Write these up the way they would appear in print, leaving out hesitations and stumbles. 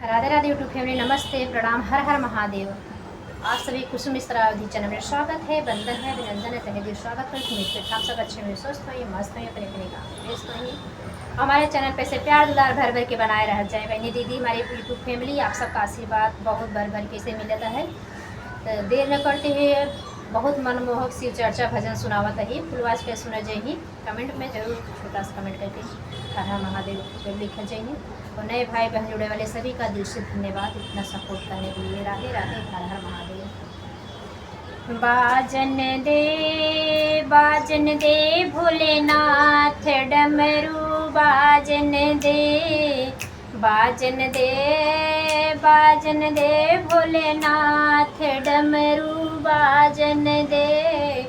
Radhe Radhe YouTube family, नमस्ते, प्रणाम, हर हर महादेव। आप सभी कुसुम मिश्रा अवधि चैनल में स्वागत है, बंधन है, अभिनंदन है, तहे दिल स्वागत है। उम्मीद करते आप सब अच्छे में स्वस्थ होइए, मस्त होइए, अपने अपने काम में व्यस्त होइए। हमारे चैनल पे से प्यार दुलार भर भर के बनाए रह जाए। बहनी दीदी, हमारी यूट्यूब फैमिली, आप सबका आशीर्वाद बहुत भर भर के से मिलता है। तो देर न करते हुए बहुत मनमोहक शिव चर्चा भजन सुनावत है। फुलवाज के सुन जाइए, कमेंट में जरूर छोटा सा कमेंट करके हर हर महादेव जरूर लिखा जाइए। और नए भाई बहन जुड़े वाले सभी का दिल से धन्यवाद इतना सपोर्ट करने के लिए। राधे राधे, हर हर महादेव। बाजन दे भोलेनाथ, डमरू बाजन दे, बाजन दे, बाजन दे भोलेनाथ, डमरू बाजन दे,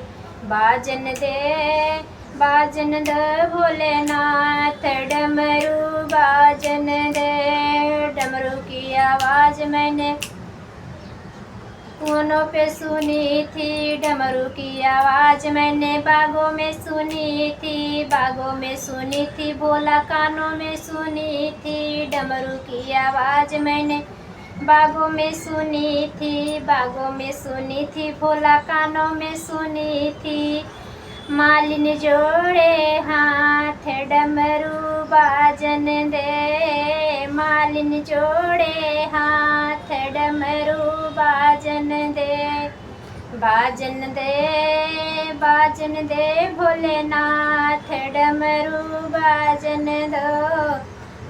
बाजन दे, बाजन दे भोलेनाथ, डमरू बाजन दे। डमरू की आवाज़ मैंने कुआनों पे सुनी थी, डमरू की आवाज़ मैंने बागों में सुनी थी, बागों में सुनी थी, भोला कानों में सुनी थी। डमरू की आवाज़ मैंने बागों में सुनी थी, बागों में सुनी थी, भोला कानों में सुनी थी। मालिन जोड़े हाथ, डमरू बाजन दे, मालिन जोड़े हाथ, डमरू बाजन दे, बाजन दे, बाजन दे भोलेनाथ, डमरू बाजन दो,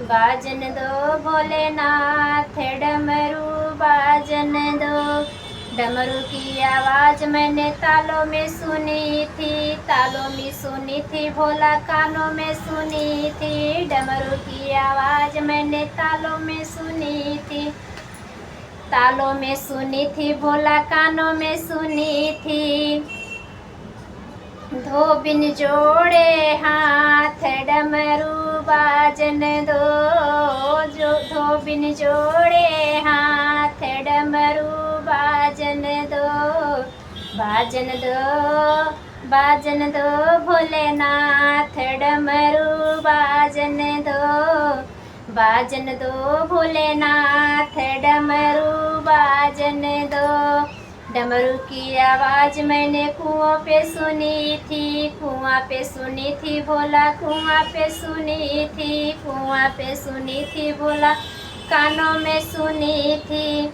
बाजन दो भोलेनाथ, डमरू बाजन दो। डमरू की आवाज़ मैंने तालों में सुनी थी, तालों में सुनी थी, भोला कानों में सुनी थी। डमरू की आवाज़ मैंने तालों में सुनी थी, तालों में सुनी थी, भोला कानों में सुनी थी। धोबिन जोड़े हाथ, डमरू बाजन दो, जो धोबिन जोड़े हाथ, डमरू बाजन दो, बाजन दो, बाजन दो भोलेनाथ, डमरू बाजन दो, बाजन दो भोलेनाथ, डमरू बाजन दो। डमरू की आवाज़ मैंने कुआं पे सुनी थी, कुआं पे सुनी थी, भोला कुआं पे सुनी थी, कुआं पे सुनी थी, भोला कानों में सुनी थी।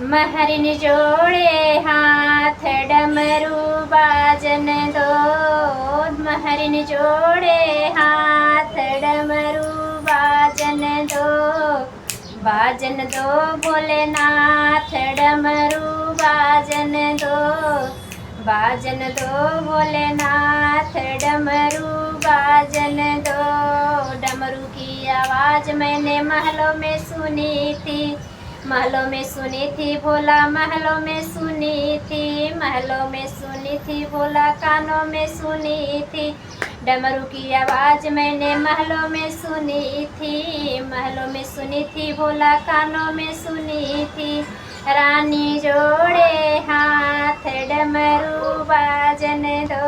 महरिन जोड़े हाथ, डमरू बाजन दो, महरिन जोड़े हाथ, डमरू बाजन दो, बाजन दो भोलेनाथ, डमरू बाजन दो, बाजन दो भोलेनाथ, डमरू बाजन दो। डमरू की आवाज़ मैंने महलों में सुनी थी, महलों में सुनी थी, भोला महलों में सुनी थी, महलों में सुनी थी, भोला कानों में सुनी थी। डमरू की आवाज़ मैंने महलों में सुनी थी, महलों में सुनी थी, भोला कानों में सुनी थी। रानी जोड़े हाथ, डमरू बाजन दो,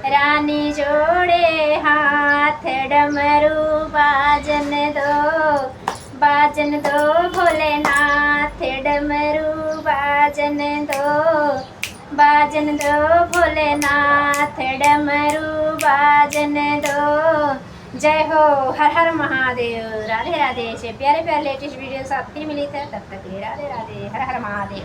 रानी जोड़े हाथ, डमरू बाजन दो, बाजन दो भोलेनाथ, डमरू बाजन दो, बाजन दो भोलेनाथ, डमरू बाजन दो। जय हो, हर हर महादेव। राधे राधे। ऐसे प्यारे प्यारे लेटेस्ट वीडियो साथ फिर मिली थे, तब तक के लिए राधे राधे, हर हर महादेव।